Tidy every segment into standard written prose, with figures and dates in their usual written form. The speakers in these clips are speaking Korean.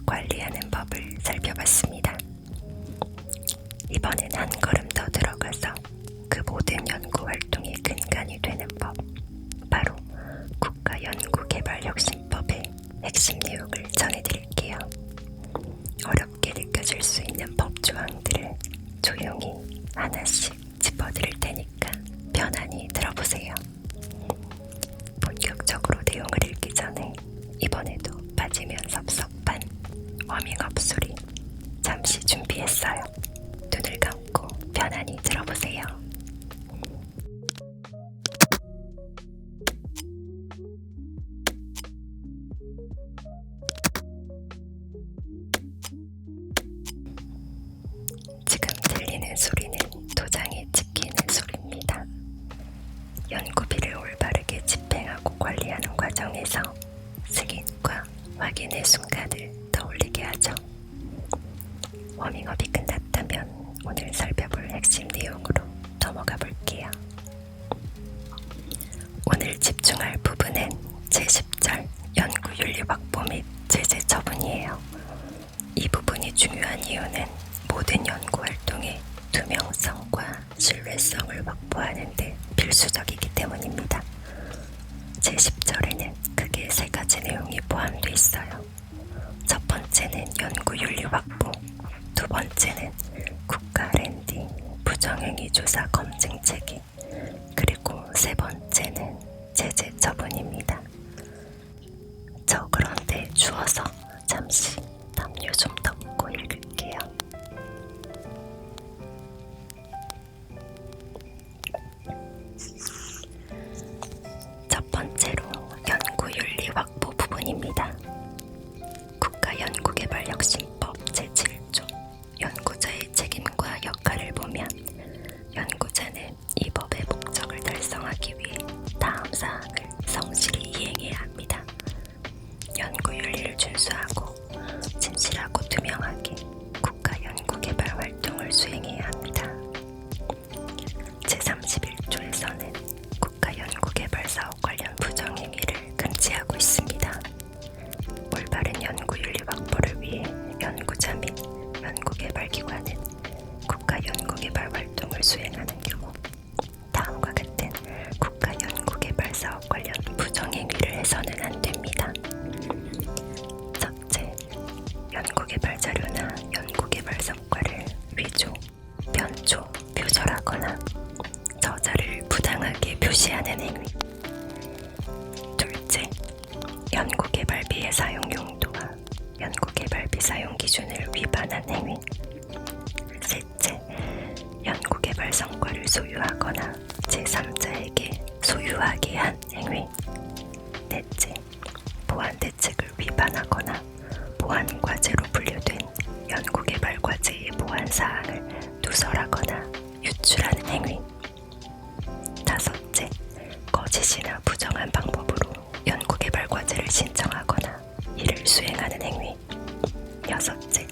관리하는 법을 살펴봤습니다. 이번엔 한 걸음 더 들어가서 그 모든 연구 활동의 근간이 되는 법, 바로 국가연구개발혁신법의 핵심 내용을 전해드릴게요. 어렵게 느껴질 수 있는 법 조항들을 조용히 하나씩 짚어드릴 테니까 편안히 들어보세요. 본격적으로 내용을 읽기 전에 이번에도 빠지면 섭섭한 워밍업 소리 잠시 준비했어요. 눈을 감고 편안히 들어보세요. 지금 들리는 소리는 도장에 찍히는 소리입니다. 연구비를 올바르게 집행하고 관리하는 과정에서 승인과 확인의 순간을 떠올리게 하죠. 워밍업이 끝났다면 오늘 살펴볼 핵심 내용으로 넘어가 볼게요. 오늘 집중할 부분은 제10절 연구윤리 확보 및 제재 처분이에요. 이 부분이 중요한 이유는 모든 연구 활동의 투명성과 신뢰성을 확보하는 데 필수적이기 때문입니다. 제10절에는 크게 3가지 내용이 포함되어 있어요. 첫 번째는 연구윤리 확보, 두 번째는 국가 R&D 부정행위 조사 검증 체계, 그리고 세 번째는 제재 처분입니다. 저 그런데 주워서 잠시 담요 좀 덮고 읽을게요. 첫 번째로 연구윤리 확보 부분입니다. 국가연구개발혁신법 제7조 연구자의 책임과 역할을 보면 연구자는 이 법의 목적을 달성하기 위해 다음 사항을 성실히 이행해야 합니다. 연구윤리를 준수하고 진실하고 투명하게 국가연구개발 활동을 수행해야 합니다. 제31조에서는 국가연구개발사업 관련 부정행위를 금지하고 있습니다. 올바른 연구윤리 확보를 위해 연구자 및 연구개발기관은 국가연구개발 활동을 수행하는 경우 다음과 같은 국가연구개발사업 관련 부정행위를 해서는 안 됩니다. 첫째, 연구개발 자료나 연구개발 성과를 위조, 변조, 표절하거나 저자를 부당하게 표시하는 행위. 둘째, 연구개발비의 사용 용도와 연구개발비 사용 기준을 위반한 행위. 셋째, 연구개발 성과를 소유하거나 제3자에게 소유하게 한 행위. 넷째, 보안 대책을 위반하거나 보안 과제로 분류된 연구개발 과제의 보안 사항을 누설하거나 유출하는 행위. 다섯째, 거짓이나 부정한 방법으로 연구개발 과제를 신청하거나 이를 수행하는 행위. 여섯째,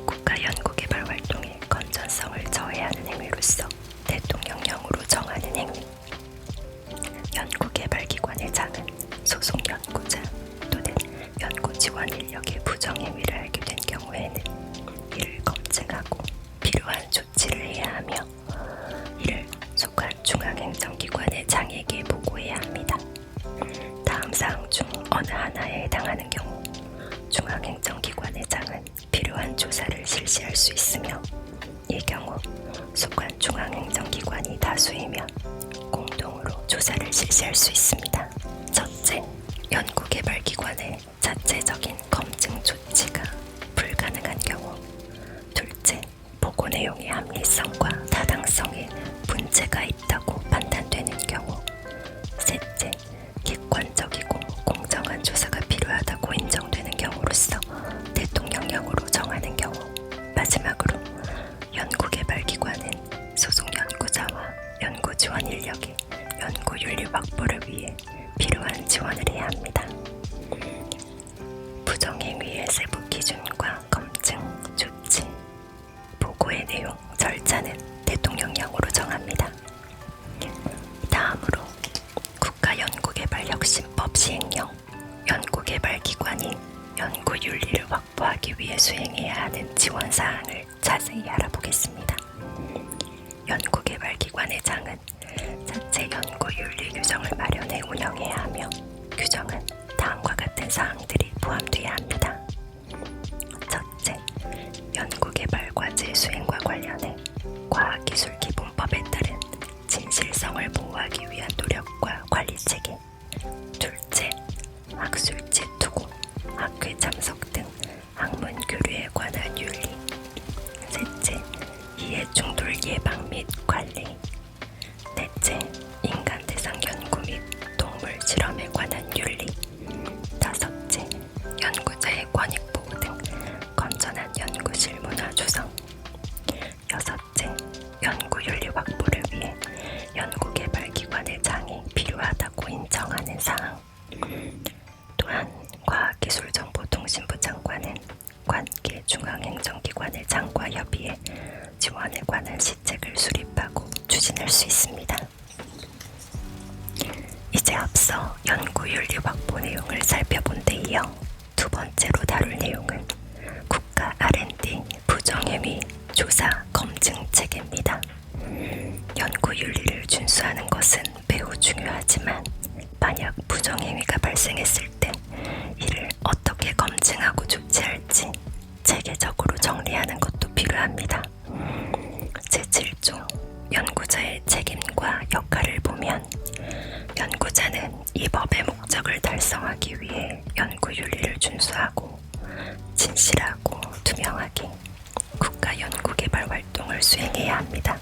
국가연구개발 활동의 건전성을 저해하는 행위로서 대통령령으로 정하는 행위. 연구개발기관의 장은 소속 연구자 또는 연구지원 인력의 부정행위를 알게 된 경우에는 이를 검증하고 필요한 조치를 해야 하며 이를 속한 중앙행정기관의 장에게 보고해야 합니다. 다음 사항 중 어느 하나에 해당하는 경우 중앙행정기관의 장은 필요한 조사를 실시할 수 있으며 이 경우 속한 중앙행정기관이 다수이면 공동으로 조사를 실시할 수 있습니다. 첫째, 연구개발기관의 자체적인 검증 조치가 불가능한 경우. 둘째, 보고 내용의 합리성과 타당성에 문제가 있다고 판단되는 경우. 셋째, 객관적이고 공정한 조사가 필요하다고 인정되는 경우로서 대통령령으로 정하는 경우. 마지막으로 연구개발기관은 소속 연구자와 연구지원 인력의 연구윤리 확보를 위해 필요한 지원을 해야 합니다. 부정행위의 세부 기준과 검증, 조치, 보고의 내용, 절차는 대통령령으로 정합니다. 다음으로 국가연구개발혁신법 시행령 연구개발기관이 연구 윤리를 확보하기 위해 수행해야 하는 지원 사항을 자세히 알아보겠습니다. 연구개발기관의 장은 자체 연구 윤리 규정을 마련해 운영해야 하며 규정은 다음과 같은 사항들이 포함되어야 합니다. 첫째, 연구개발 과제 수행과 관련해 과학기술기본법에 따른 진실성을 보호하기 위한 노력과 관리체계. 둘째, 학술지 투고, 학회 참석 등 학문 교류에 관한 윤리. 셋째, 이해충돌 예방 및 관리. 넷째, 인간 대상 연구 및 동물 실험에 관한 윤리. 다섯째, 연구자의 권익 보호 등 건전한 연구실 문화 조성. 여섯째, 연구 윤리 확보를 위해 연구개발기관의 장이 필요하다고 인정하는 사항. 또한 과학기술정보통신부 장관은 관계 중앙행정기관의 장과 협의해 지원에 관한 시책을 수립하고 추진할 수 있습니다. 이제 앞서 연구윤리 확보 내용을 살펴본 데 이어 두 번째로 다룰 내용은 국가 R&D 부정행위 조사 검증 체계입니다. 연구윤리를 준수하는 것은 매우 중요하지만 만약 부정행위가 발생했을 땐 이를 어떻게 검증하고 조치할지 체계적으로 정리하는 것도 필요합니다. 제7조 연구자의 책임과 역할을 보면 연구자는 이 법의 목적을 달성하기 위해 연구윤리를 준수하고 진실하고 투명하게 국가 연구개발 활동을 수행해야 합니다.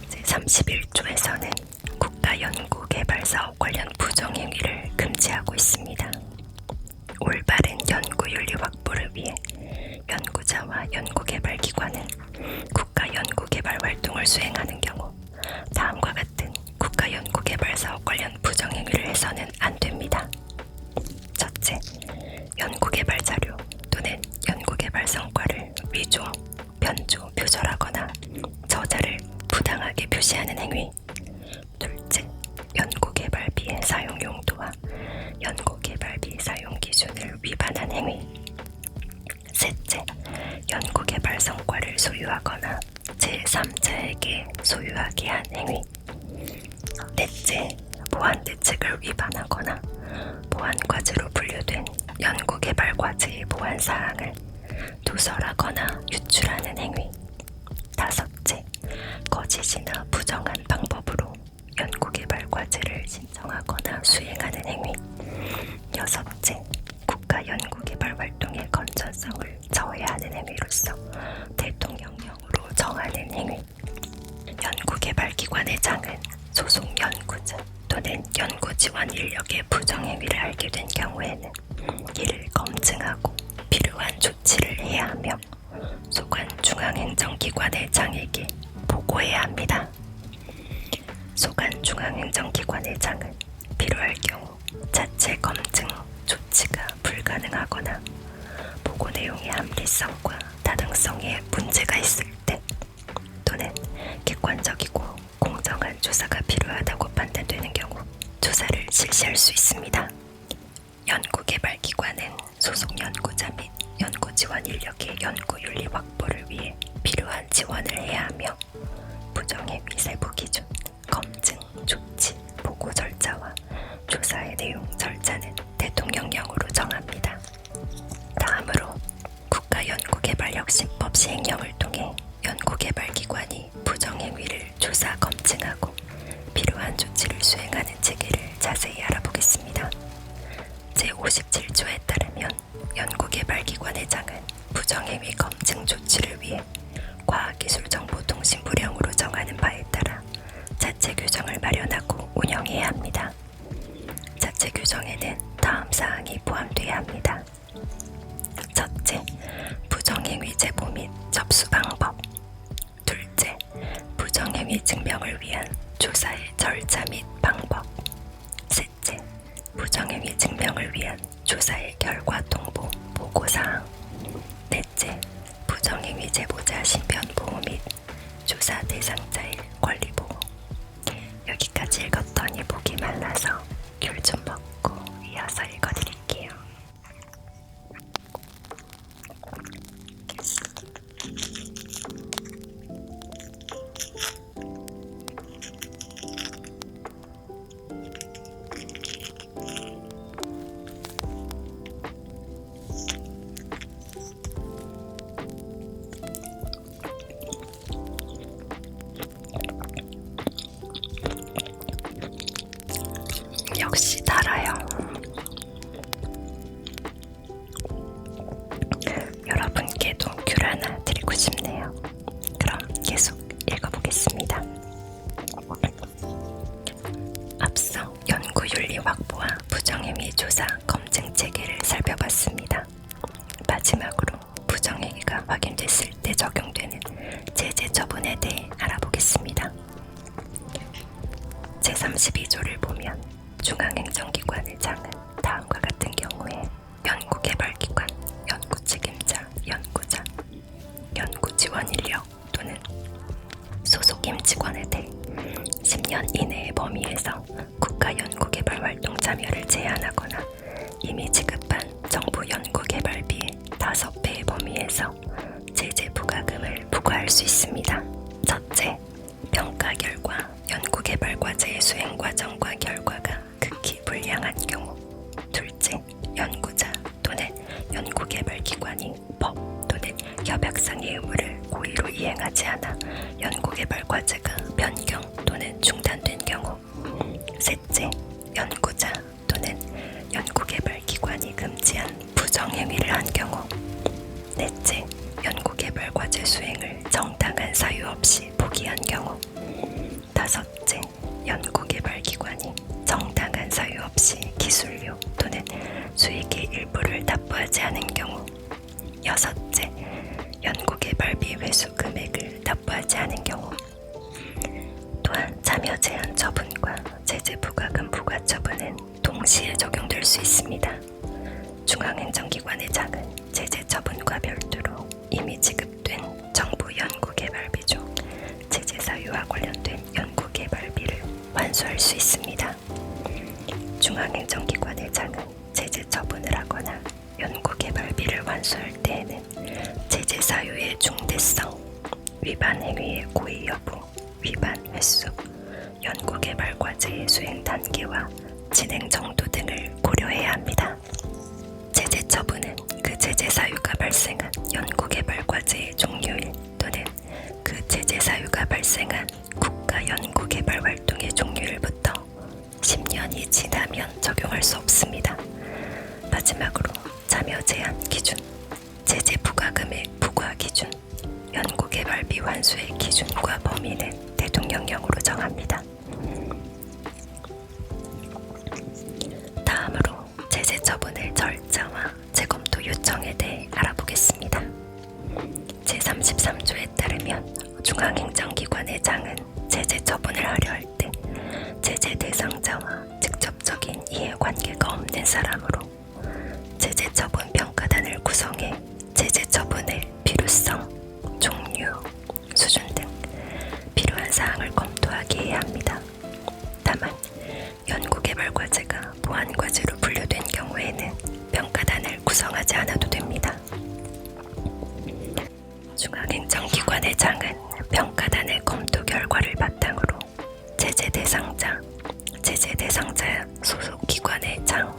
제31조에서는 국가 연구개발사업 관련 부정행위를 금지하고 있습니다. 올바른 연구윤리 확보를 위해 연구자와 연구개발기관은 국가 연구개발 활동을 수행하는 경우 다음과 같은 국가 연구개발사업 관련 부정행위를 해서는 안 됩니다. 첫째, 연구개발 자료 또는 연구개발 성과를 위조, 변조, 표절하거나 저자를 부당하게 표시하는 행위. 둘째, 연구개발비의 사용 용도와 연구개발비 사용 기준을 위반한 행위. 셋째, 연구개발 성과를 소유하거나 제3자에게 소유하게 한 행위. 넷째, 보안대책을 위반하거나 보안과제로 분류된 연구개발과제의 보안사항을 누설하거나 유출하는 행위. 다섯째, 거짓이나 부정한 방법으로 연구개발과제를 신청하거나 수행하는 행위. 여섯째, 국가 연구개발 활동의 건전성을 저해하는 행위로서 대통령령으로 정하는 행위. 연구개발기관의 장은 소속 연구자 또는 연구지원 인력의 부정행위를 알게 된 경우에는 이를 검증하고 필요한 조치를 해야 하며 소관 중앙행정기관의 장에게 보고해야 합니다. 소관 중앙행정기관의 장은 필요할 경우 자체 검증 조치가 불가능하거나 보고 내용의 합리성과 타당성에 문제가 있을 때 또는 객관적이고 공정한 조사가 필요하다고 판단되는 경우 조사를 실시할 수 있습니다. 연구개발기관은 소속 연구자 및 연구지원 인력의 연구윤리 확보를 위해 필요한 지원을 해야 하며 부정행위 세부 기준, 검증, 조치, 보고 절차와 조사의 내용 절차는 대통령령으로 정합니다. 다음으로 국가연구개발혁신법 시행령을 통해 연구개발기관이 부정행위를 조사, 검증하고 필요한 조치를 수행하는 체계를 자세히 알아보겠습니다. 제57조에 따르면 연구개발기관의 장은 부정행위 검증 조치를 위해 과학기술정보통신부령으로 정하는 바에 따라 자체 규정을 마련하고 운영해야 합니다. 자체 규정에는 다음 사항이 포함돼야 합니다. 첫째, 부정행위 제보 및 접수 방법. 둘째, 부정행위 증명을 위한 조사의 절차 및 방법. 셋째, 부정행위 증명을 위한 조사의 결과 통보, 보고사항. 넷째, 부정행위 제보자 신변 보호 및 조사 대상자의 권리 보호. 여기까지 읽었더니 목이 말라서 귤 좀 먹고 이어서 읽어드릴게요. 읽어보고 싶네요. 그럼 계속 읽어보겠습니다. 앞서 연구윤리 확보와 부정행위 조사 검증 체계를 살펴봤습니다. 마지막으로 부정행위가 확인됐을 때 적용되는 제재 처분에 대해 알아보겠습니다. 제32조를 보면 중앙행정기관의 장은 다음과 같은 경우에 연구개발기관, 연구책임자, 연구자, 연구지원인력 또는 소속 임직원에 대해 10년 이내의 범위에서 국가연구개발활동 참여를 제한하거나 이미 지급한 정부 연구개발비의 5배의 범위에서 제재 부과금을 부과할 수 있습니다. 첫째, 평가 결과 연구개발 과제의 수행 과정과 결과가 극히 불량한 경우. 둘째, 연구자 또는 연구개발기관이 법 또는 협약상의 의무를 고의로 이행하지 않아 연구개발 과제가 변경 또는 중단된 경우. 셋째, 연구자 또는 연구개발기관이 금지한 부정행위를 한 경우. 넷째, 연구개발 과제 수행을 정당한 사유 없이 포기한 경우. 다섯째, 연구개발기관이 정당한 사유 없이 기술료 또는 수익의 일부를 납부하지 않은 경우. 여섯째, 연구개발비 회수 금액을 납부하지 않은 경우. 또한 참여 제한 처분과 제재 부과금 부과 처분은 동시에 적용될 수 있습니다. 중앙행정기관의 장은 제재 처분과 별도로 이미 지급된 정부 연구개발비 중 제재 사유와 관련된 연구개발비를 완수할 수 있습니다. 중앙행정기관의 장은 제재 처분을 하거나 연구개발비를 완수할 때에는 제재 사유의 중대성, 위반 행위의 고의 여부, 위반 횟수, 연구개발 과제의 수행 단계와 진행 정도 등을 고려해야 합니다. 제재 처분은 그 제재 사유가 발생한 연구개발 과제의 종료일 또는 그 제재 사유가 발생한 국가 연구개발 활동의 종료일부터 10년이 지나면 적용할 수 없습니다. 마지막으로 참여 제한 기준, 제재 부과금의 부과 기준, 연구개발비 완수의 기준과 범위는 대통령령으로 정합니다. 다음으로 제재 처분의 절차와 재검토 요청에 대해 알아보겠습니다. 제33조에 따르면 중앙행정기관의 장은 제재 처분을 하려 할 때 제재 대상자와 직접적인 이해관계가 없는 사람으로 제재 처분 평가단을 구성해 제재 처분의 필요성, 종류, 수준 등 필요한 사항을 검토하게 해야 합니다. 다만 연구개발 과제가 보완과제로 분류된 경우에는 평가단을 구성하지 않아도 됩니다. 중앙행정기관의 장은 평가단의 검토 결과를 바탕으로 제재 대상자, 제재 대상자 소속 기관의 장,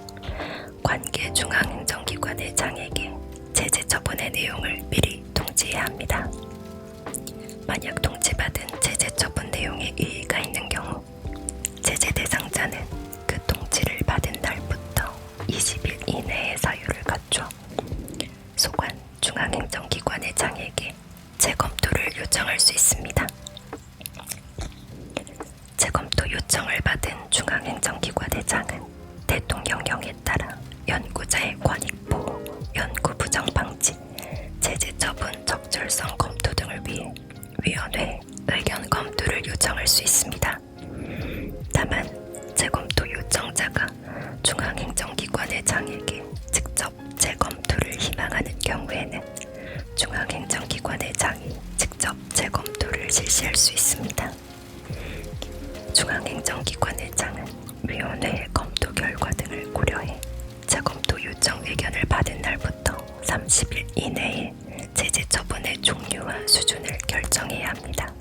관계 중앙행정기관의 장에게 제재 처분의 내용을 미리 통지해야 합니다. 만약 통지받은 제재 처분 내용에 이의가 있는 경우 제재 대상자는 그 통지를 받은 날부터 20일 이내의 사유를 갖춰 소관 중앙행정기관의 장에게 재검토를 요청할 수 있습니다. 재검토 요청을 받은 중앙행정기관의 장은 대통령령에 따라 연구자의 권익보호, 연구 부정 방지, 제재 처분 적절성 검토 등을 위해 위원회에 의견 검토를 요청할 수 있습니다. 다만 재검토 요청자가 중앙행정기관의 장에게 직접 재검토를 희망하는 경우에는 중앙행정기관의 장이 직접 재검토를 실시할 수 있습니다. 중앙행정기관의 장은 위원회의 검토 결과 등을 고려해 재검토 요청 의견을 받은 날부터 30일 이내에 제재 처분의 종류와 수준을 결정해야 합니다.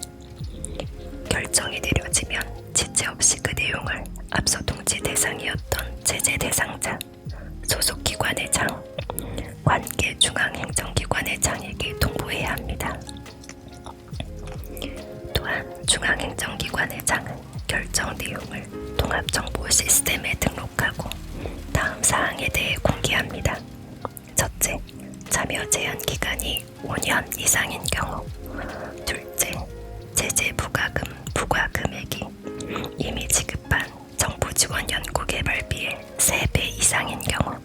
결정이 내려지면 지체 없이 그 내용을 앞서 통지 대상이었던 제재 대상자, 소속 기관의 장, 관계 중앙행정기관의 장에게 통보해야 합니다. 또한 중앙행정기관의 장은 결정 내용을 통합정보 시스템에 등록하고 다음 사항에 대해 공개합니다. 첫째, 참여 참여 제한 기간이 5년 이상인 경우, 둘째, 제재 부과금 부과 금액이 이미 지급한 정부 지원 연구개발비의 3배 이상인 경우,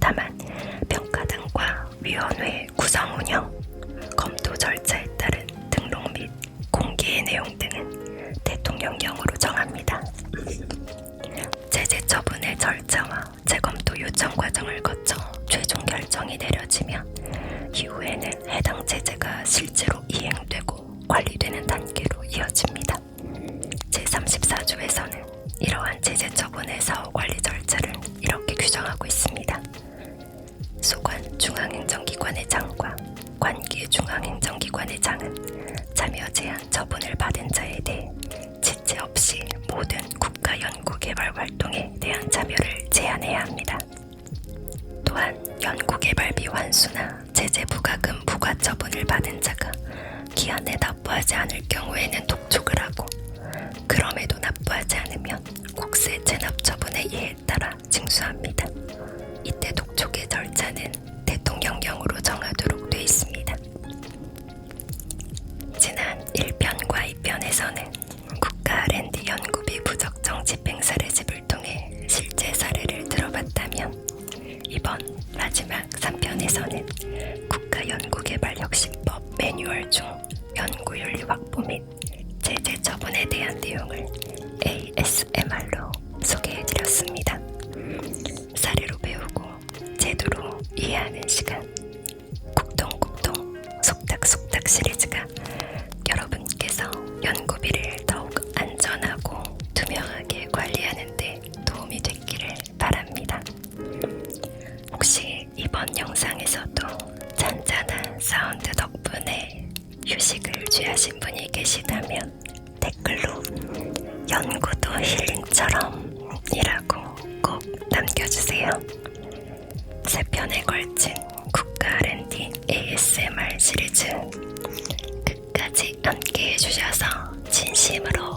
다만 평가단과 위원회 구성 운영, 검토 절차에 따른 등록 및 공개의 내용 등은 대통령령으로 정합니다. 제재 처분의 절차와 재검토 요청 과정을 거쳐 최종 결정이 내려지면 이후에는 해당 제재가 실제로 이행되고 관리되는 단계로 이어집니다. 제34조에서는 이러한 제재 처분에서 관리 절차를 이렇게 규정하고 있습니다. 소관 중앙행정기관의 장과 관계 중앙행정기관의 장은 참여 제한 처분을 받은 자에 대해 지체 없이 모든 국가 연구개발 활동에 대한 참여를 제한해야 합니다. 또한 연구개발비 환수나 제재 부과금 부과 처분을 받은 자가 기한에 납부하지 않을 경우에는 독촉을 하고, 그럼에도 납부하지 않으면 국세 체납 처분의 예에 따라 징수합니다. 이때 독촉의 절차는 대통령령으로 정하도록 되어 있습니다. 지난 1편과 2편에서는 국가 R&D 연구비 부적정 집행 사례집을 통해 실제 사례를 들어봤다면, 이번 마지막 3편에서는 국가연구개발혁신법 매뉴얼 중 연구윤리 확보 및 제재 처분에 대한 내용을 ASMR로 소개해드렸습니다. 사례로 배우고 제도로 이해하는 시간, 국동국동 속닥속닥 시리즈가 여러분께서 연구비를 더욱 안전하고 투명하게 관리하는 데 도움이 됐기를 바랍니다. 혹시 이번 영상에서도 잔잔한 사운드 덕분에 휴식을 취하신 분이 계시다면 댓글로 연구도 힐링처럼 이라고 꼭 남겨주세요. 3편에 걸친 국가 R&D ASMR 시리즈 끝까지 함께 해주셔서 진심으로